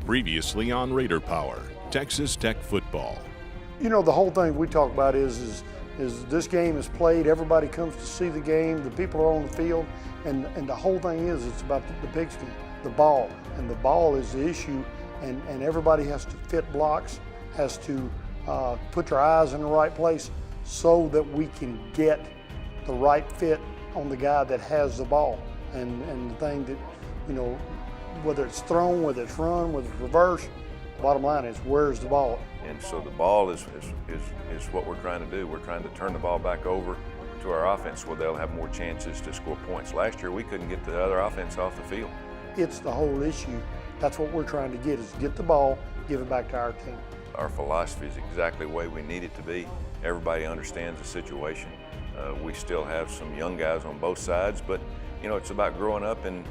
Previously on Raider Power, Texas Tech football. You know, the whole thing we talk about is this game is played, everybody comes to see the game, the people are on the field, and the whole thing is it's about the pigskin, the ball. And the ball is the issue, and everybody has to fit blocks, has to put their eyes in the right place so that we can get the right fit on the guy that has the ball. And the thing that, you know, whether it's thrown, whether it's run, whether it's reverse, bottom line is where's the ball? And so the ball is what we're trying to do. We're trying to turn the ball back over to our offense where they'll have more chances to score points. Last year we couldn't get the other offense off the field. It's the whole issue. That's what we're trying to get, is get the ball, give it back to our team. Our philosophy is exactly the way we need it to be. Everybody understands the situation. We still have some young guys on both sides, but you know, it's about growing up and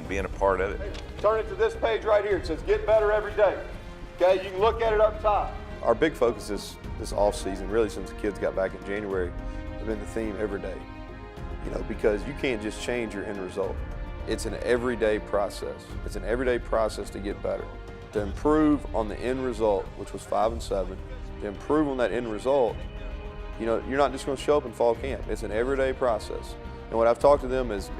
being a part of it. Turn it to this page right here. It says get better every day. Okay, you can look at it up top. Our big focus is this off season, really since the kids got back in January, has been the theme every day. You know, because you can't just change your end result. It's an everyday process. It's an everyday process to get better. To improve on the end result, which was 5-7, to improve on that end result, you know, you're not just going to show up in fall camp. It's an everyday process. And what I've talked to them is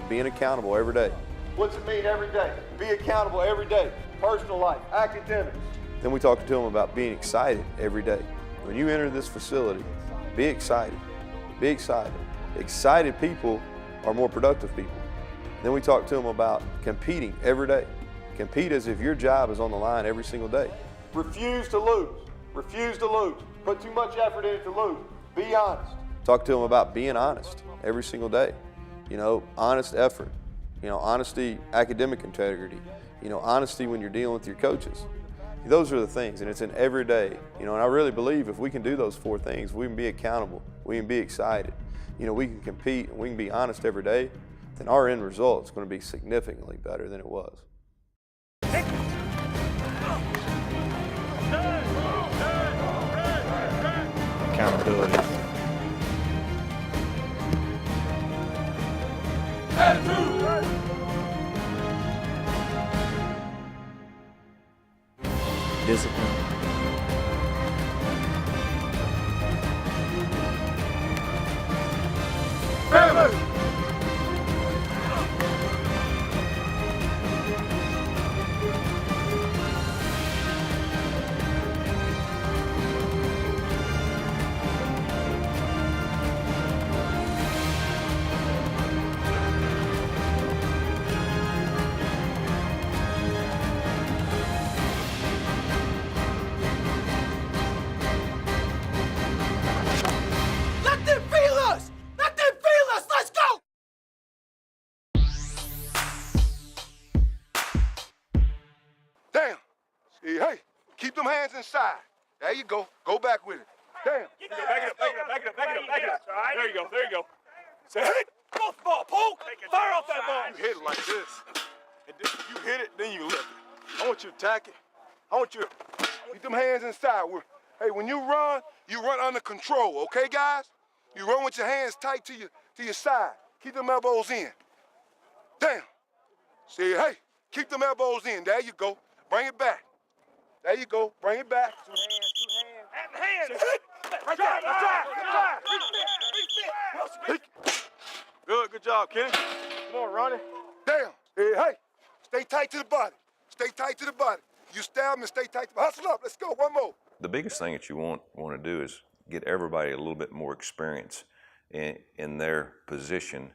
being accountable every day. What's it mean every day? Be accountable every day. Personal life, academics. Then we talked to them about being excited every day. When you enter this facility, be excited. Be excited. Excited people are more productive people. Then we talked to them about competing every day. Compete as if your job is on the line every single day. Refuse to lose. Refuse to lose. Put too much effort in it to lose. Be honest. Talk to them about being honest every single day. You know, honest effort. You know, honesty, academic integrity. You know, honesty when you're dealing with your coaches. Those are the things, and it's an everyday. You know, and I really believe if we can do those 4 things, we can be accountable, we can be excited. You know, we can compete and we can be honest every day, then our end result is going to be significantly better than it was. Accountability. Discipline. Damn. See, hey, keep them hands inside. There you go. Go back with it. Damn. Back it up. There you go. Say, hey, both ball, poke, fire off that ball. You hit it like this. And then you hit it, then you lift it. I want you to attack it. I want you to keep them hands inside. Hey, when you run under control, okay, guys? You run with your hands tight to your side. Keep them elbows in. Damn. See, hey, keep them elbows in. There you go. Bring it back. There you go. Bring it back. 2 hands. Hands. Right there. Good job, Kenny. Come on, Ronnie. Damn. Hey, stay tight to the body. Stay tight to the body. You stab and stay tight. Hustle up. Let's go. One more. The biggest thing that you want to do is get everybody a little bit more experience in their position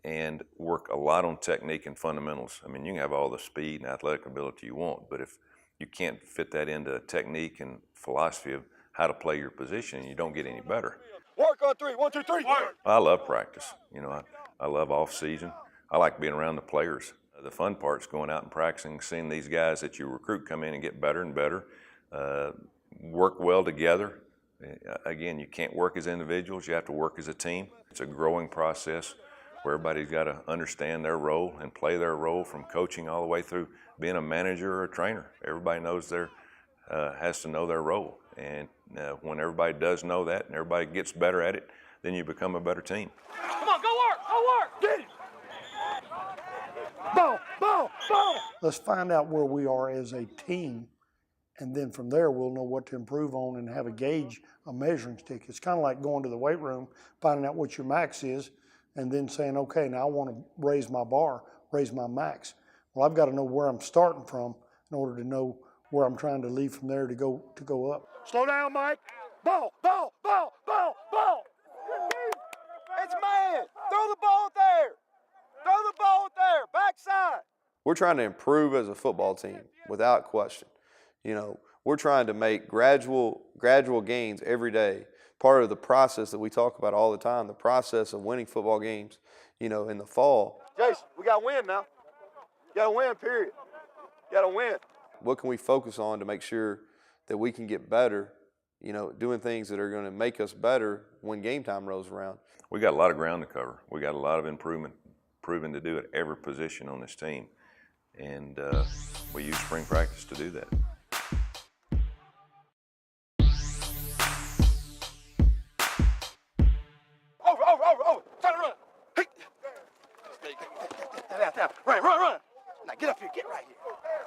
and work a lot on technique and fundamentals. I mean, you can have all the speed and athletic ability you want, but if you can't fit that into technique and philosophy of how to play your position, you don't get any better. Work on 3. 1, 2, 3. Work. I love practice. You know, I love off season. I like being around the players. The fun part's going out and practicing, seeing these guys that you recruit come in and get better and better, work well together. Again, you can't work as individuals, you have to work as a team. It's a growing process where everybody's got to understand their role and play their role, from coaching all the way through being a manager or a trainer. Everybody knows has to know their role. And when everybody does know that and everybody gets better at it, then you become a better team. Come on, go work. Get it. Let's find out where we are as a team, and then from there we'll know what to improve on and have a gauge, a measuring stick. It's kind of like going to the weight room, finding out what your max is, and then saying, okay, now I want to raise my bar, raise my max. Well, I've got to know where I'm starting from in order to know where I'm trying to leave from there to go up. Slow down, Mike. Ball, ball, ball, ball, ball. It's man. Throw the ball there. Throw the ball there. Backside. We're trying to improve as a football team, without question. You know, we're trying to make gradual gains every day. Part of the process that we talk about all the time, the process of winning football games, you know, in the fall. Jason, we got to win now. You got to win, period. You got to win. What can we focus on to make sure that we can get better, you know, doing things that are going to make us better when game time rolls around? We got a lot of ground to cover. We got a lot of improvement proven to do at every position on this team. And we use spring practice to do that. Over. Turn around. Hey. Down. Run. Now get up here. Get right here.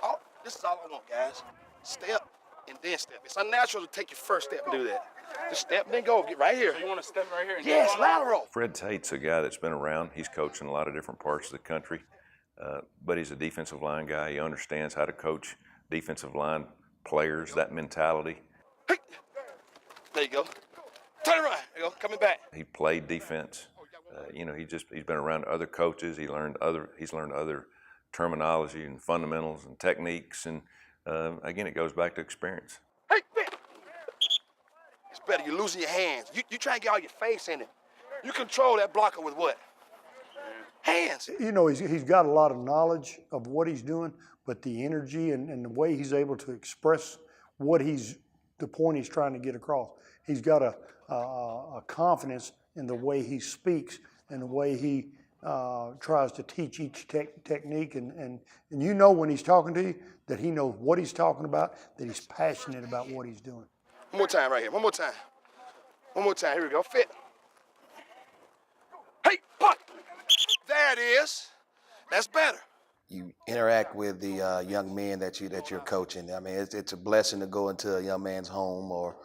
Oh, this is all I want, guys. Step and then step. It's unnatural to take your first step and do that. Just step and then go. Get right here. So you want to step right here? And yes, lateral. Fred Tate's a guy that's been around. He's coached in a lot of different parts of the country, but he's a defensive line guy. He understands how to coach defensive line players, that mentality. Hey. There you go. Turn around. There you go. Coming back. He played defense. You know, he's been around other coaches. He's learned other terminology and fundamentals and techniques. And again, it goes back to experience. Hey, man. It's better. You're losing your hands. You try and get all your face in it. You control that blocker with what? Hands. You know, he's got a lot of knowledge of what he's doing, but the energy and the way he's able to express the point he's trying to get across. He's got a confidence in the way he speaks and the way he tries to teach each technique. And you know when he's talking to you that he knows what he's talking about, that he's passionate about what he's doing. One more time right here. One more time. Here we go. Fit. Hey, puck. There it is. That's better. You interact with the young men that you're coaching. I mean, it's a blessing to go into a young man's home or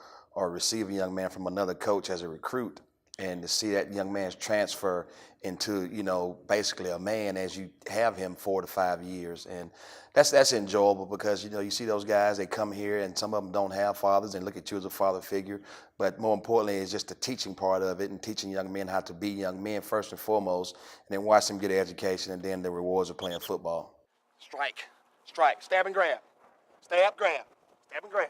receive a young man from another coach as a recruit, and to see that young man's transfer into, you know, basically a man as you have him 4 to 5 years. And that's enjoyable because, you know, you see those guys, they come here and some of them don't have fathers and look at you as a father figure. But more importantly, it's just the teaching part of it and teaching young men how to be young men first and foremost, and then watch them get an education, and then the rewards of playing football. Strike. Stab and grab. Stab, grab. Stab and grab.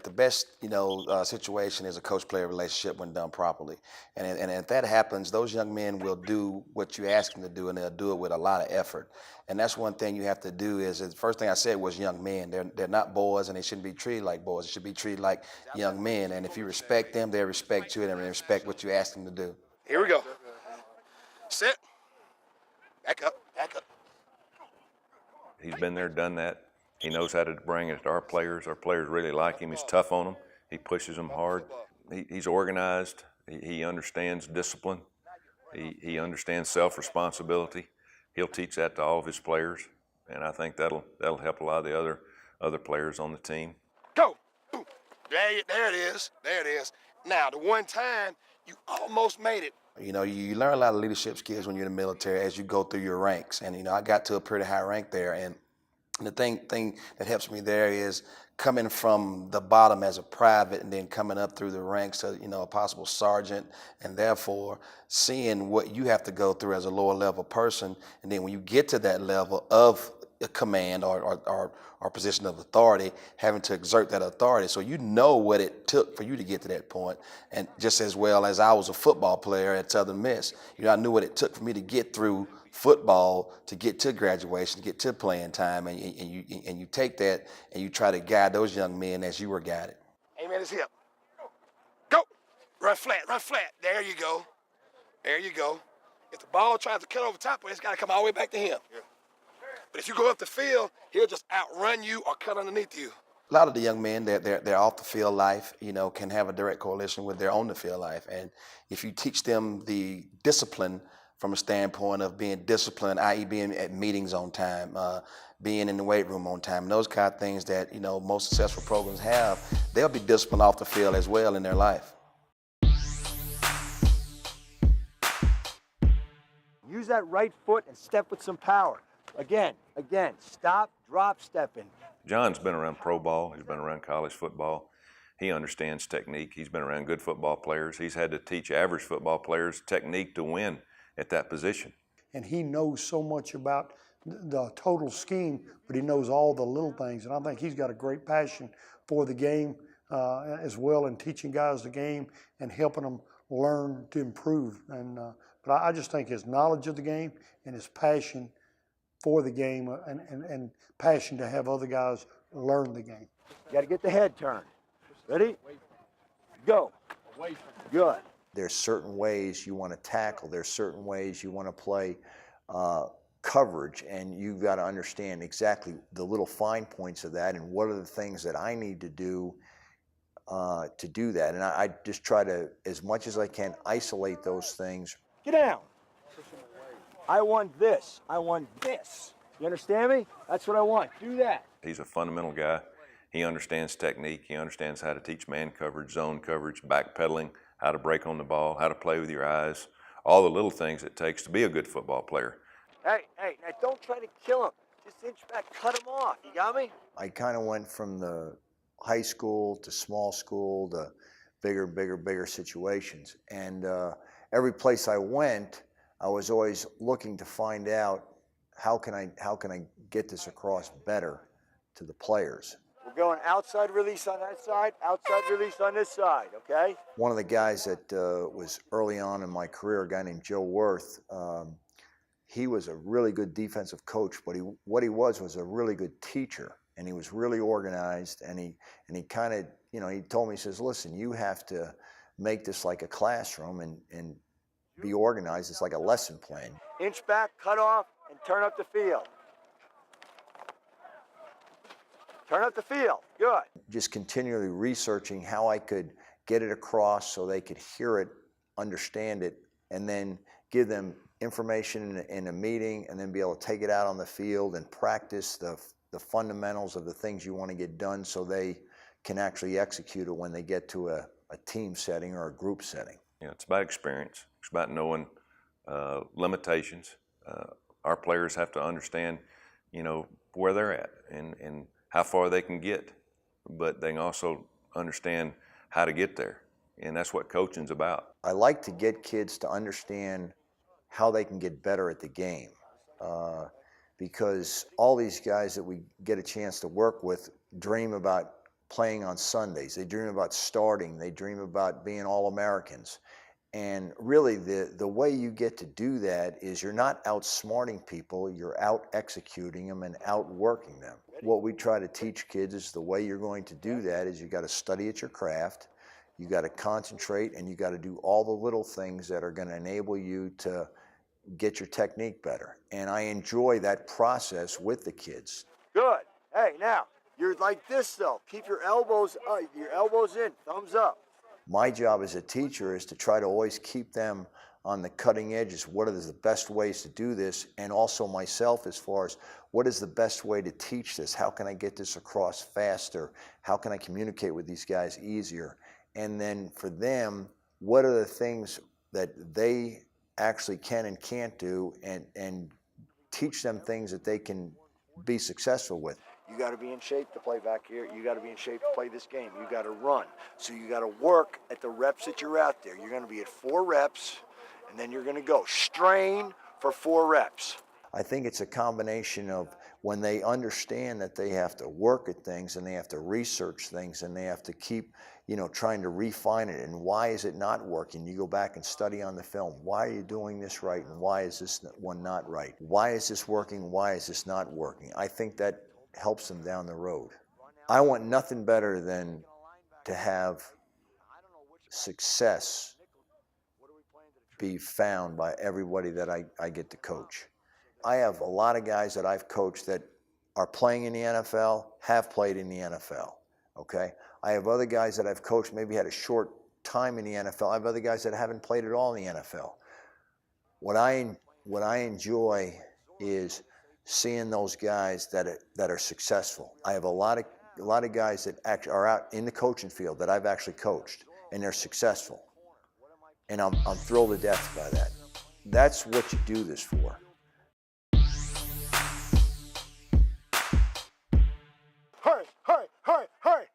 The best, you know, situation is a coach-player relationship when done properly. And if that happens, those young men will do what you ask them to do, and they'll do it with a lot of effort. And that's one thing you have to do is the first thing I said was young men. They're not boys, and they shouldn't be treated like boys. They should be treated like young men. And if you respect them, they'll respect you, and they respect what you ask them to do. Here we go. Sit. Back up. He's been there, done that. He knows how to bring it to our players. Our players really like him. He's tough on them. He pushes them hard. He's organized. He understands discipline. He understands self-responsibility. He'll teach that to all of his players, and I think that'll help a lot of the other players on the team. Go. Boom. There it is. Now, the one time you almost made it. You know, you learn a lot of leadership skills when you're in the military as you go through your ranks. And, you know, I got to a pretty high rank there, and the thing that helps me there is coming from the bottom as a private and then coming up through the ranks to, you know, a possible sergeant, and therefore seeing what you have to go through as a lower level person. And then when you get to that level of a command or position of authority, having to exert that authority. So you know what it took for you to get to that point. And just as well as I was a football player at Southern Miss, you know, I knew what it took for me to get through football, to get to graduation, to get to playing time, and you take that and you try to guide those young men as you were guided. Amen. His hip. Go. Run flat. There you go. If the ball tries to cut over top of it, it's got to come all the way back to him. Yeah. But if you go up the field, he'll just outrun you or cut underneath you. A lot of the young men, their off the field life, you know, can have a direct correlation with their on the field life. And if you teach them the discipline from a standpoint of being disciplined, i.e. being at meetings on time, being in the weight room on time, and those kind of things that, you know, most successful programs have. They'll be disciplined off the field as well in their life. Use that right foot and step with some power. Again, stop, drop, stepping. John's been around pro ball. He's been around college football. He understands technique. He's been around good football players. He's had to teach average football players technique to win at that position. And he knows so much about the total scheme, but he knows all the little things. And I think he's got a great passion for the game as well, and teaching guys the game and helping them learn to improve. And but I just think his knowledge of the game and his passion for the game and passion to have other guys learn the game. You got to get the head turned. Ready? Go. Good. There's certain ways you want to tackle. There's certain ways you want to play coverage, and you've got to understand exactly the little fine points of that and what are the things that I need to do that. And I just try to, as much as I can, isolate those things. Get down. I want this. I want this. You understand me? That's what I want. Do that. He's a fundamental guy. He understands technique. He understands how to teach man coverage, zone coverage, backpedaling, how to break on the ball, how to play with your eyes, all the little things it takes to be a good football player. Hey, now don't try to kill him. Just inch back, cut him off. You got me? I kind of went from the high school to small school to bigger situations. And every place I went, I was always looking to find out how can I get this across better to the players. We're going outside release on that side, outside release on this side, okay? One of the guys that was early on in my career, a guy named Joe Worth, he was a really good defensive coach, but what he was a really good teacher, and he was really organized, and he kind of, you know, he told me, he says, listen, you have to make this like a classroom and be organized. It's like a lesson plan. Inch back, cut off, and turn up the field. Turn up the field. Good. Just continually researching how I could get it across so they could hear it, understand it, and then give them information in a meeting, and then be able to take it out on the field and practice the fundamentals of the things you want to get done so they can actually execute it when they get to a team setting or a group setting. You know, it's about experience. It's about knowing limitations. Our players have to understand, you know, where they're at and how far they can get, but they can also understand how to get there, and that's what coaching's about. I like to get kids to understand how they can get better at the game, because all these guys that we get a chance to work with dream about playing on Sundays. They dream about starting. They dream about being All-Americans. And really, the way you get to do that is you're not outsmarting people, you're out executing them and outworking them. What we try to teach kids is the way you're going to do that is you got to study at your craft, you got to concentrate, and you got to do all the little things that are going to enable you to get your technique better. And I enjoy that process with the kids. Good. Hey, now, you're like this, though. Keep your elbows in, thumbs up. My job as a teacher is to try to always keep them on the cutting edge. What are the best ways to do this? And also myself, as far as what is the best way to teach this? How can I get this across faster? How can I communicate with these guys easier? And then for them, what are the things that they actually can and can't do, and teach them things that they can be successful with. You got to be in shape to play back here. You got to be in shape to play this game. You got to run. So you got to work at the reps that you're out there. You're going to be at 4 reps, and then you're going to go strain for 4 reps. I think it's a combination of when they understand that they have to work at things and they have to research things and they have to keep, trying to refine it. And why is it not working? You go back and study on the film. Why are you doing this right? And why is this one not right? Why is this working? Why is this not working? I think that helps them down the road. I want nothing better than to have success be found by everybody that I get to coach. I have a lot of guys that I've coached that are playing in the NFL, have played in the NFL, okay? I have other guys that I've coached, maybe had a short time in the NFL. I have other guys that haven't played at all in the NFL. What I enjoy is seeing those guys that are successful. I have a lot of guys that actually are out in the coaching field that I've actually coached, and they're successful. And I'm thrilled to death by that. That's what you do this for. Hurry, hurry, hurry, hurry.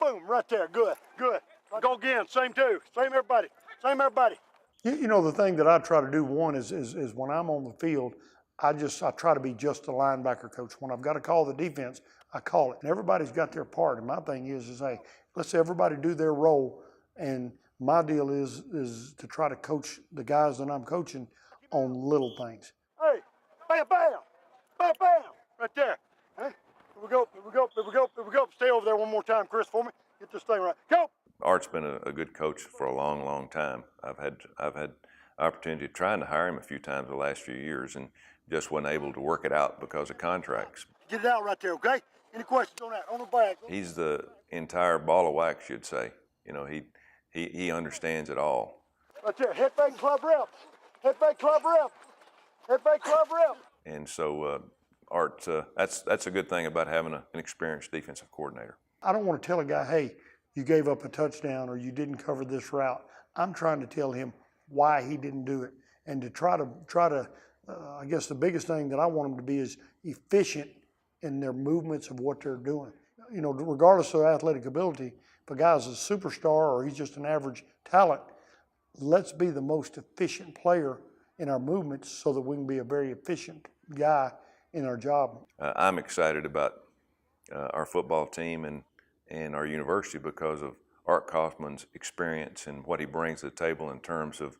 Boom, right there, good, good. Go again, same two, same everybody, same everybody. You know, the thing that I try to do, one, is when I'm on the field, I try to be just a linebacker coach. When I've got to call the defense, I call it. And everybody's got their part. And my thing is hey, let's everybody do their role. And my deal is to try to coach the guys that I'm coaching on little things. Hey, bam, bam, bam, bam, right there. Huh? Here we go, here we go, here we go, here we go. Stay over there one more time, Chris, for me. Get this thing right. Go! Art's been a good coach for a long, long time. I've had opportunity of trying to hire him a few times the last few years and just wasn't able to work it out because of contracts. Get it out right there, okay? Any questions on that? On the bag. He's the entire ball of wax, you'd say. You know, he understands it all. Right there, head fake club rep. Head fake club rep. Head fake club rep. And so Art, that's a good thing about having an experienced defensive coordinator. I don't want to tell a guy, hey, you gave up a touchdown or you didn't cover this route. I'm trying to tell him why he didn't do it, and to try to I guess the biggest thing that I want them to be is efficient in their movements of what they're doing. You know, regardless of athletic ability, if a guy's a superstar or he's just an average talent, let's be the most efficient player in our movements so that we can be a very efficient guy in our job. I'm excited about our football team and our university because of Art Kaufman's experience and what he brings to the table in terms of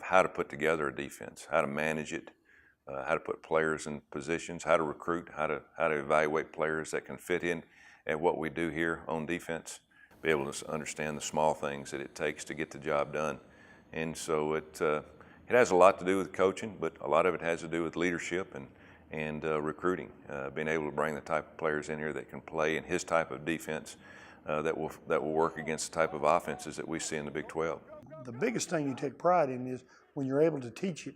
how to put together a defense, how to manage it, how to put players in positions, how to recruit, how to evaluate players that can fit in at what we do here on defense, be able to understand the small things that it takes to get the job done. And so it has a lot to do with coaching, but a lot of it has to do with leadership and recruiting, being able to bring the type of players in here that can play in his type of defense that will work against the type of offenses that we see in the Big 12. The biggest thing you take pride in is when you're able to teach it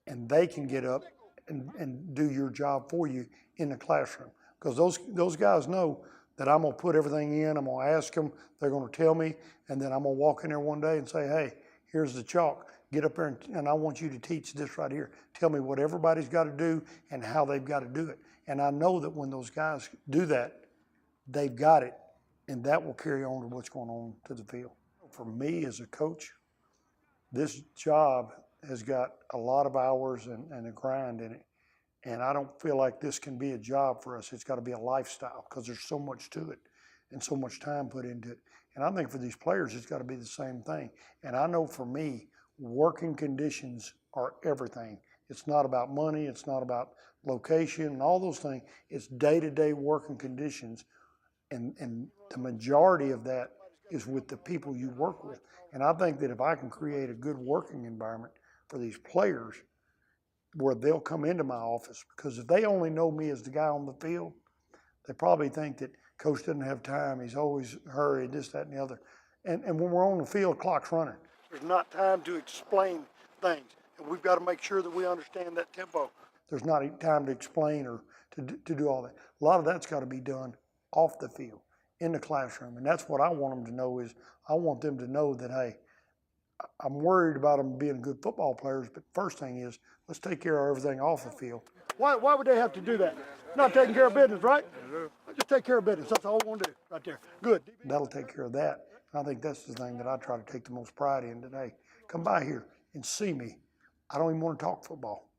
and they can get up and do your job for you in the classroom. Because those guys know that I'm going to put everything in, I'm going to ask them, they're going to tell me, and then I'm going to walk in there one day and say, hey, here's the chalk. Get up there and I want you to teach this right here. Tell me what everybody's got to do and how they've got to do it. And I know that when those guys do that, they've got it, and that will carry on to what's going on to the field. For me as a coach, this job has got a lot of hours and a grind in it. And I don't feel like this can be a job for us. It's got to be a lifestyle because there's so much to it and so much time put into it. And I think for these players, it's got to be the same thing. And I know for me, working conditions are everything. It's not about money. It's not about location and all those things. It's day-to-day working conditions. And the majority of that is with the people you work with. And I think that if I can create a good working environment for these players where they'll come into my office, because if they only know me as the guy on the field, they probably think that coach doesn't have time, he's always hurried, this, that, and the other. And when we're on the field, clock's running. There's not time to explain things, and we've got to make sure that we understand that tempo. There's not time to explain or to do all that. A lot of that's got to be done off the field, in the classroom, and that's what I want them to know is I want them to know that, hey, I'm worried about them being good football players, but first thing is, let's take care of everything off the field. Why would they have to do that? Not taking care of business, right? Just take care of business. That's all I want to do right there. Good. That'll take care of that. And I think that's the thing that I try to take the most pride in today. Come by here and see me. I don't even want to talk football.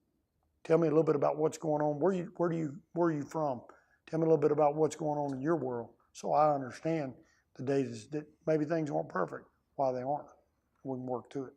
Tell me a little bit about what's going on. Where are you from? Tell me a little bit about what's going on in your world so I understand the days that maybe things aren't perfect, why they aren't. We can work to it.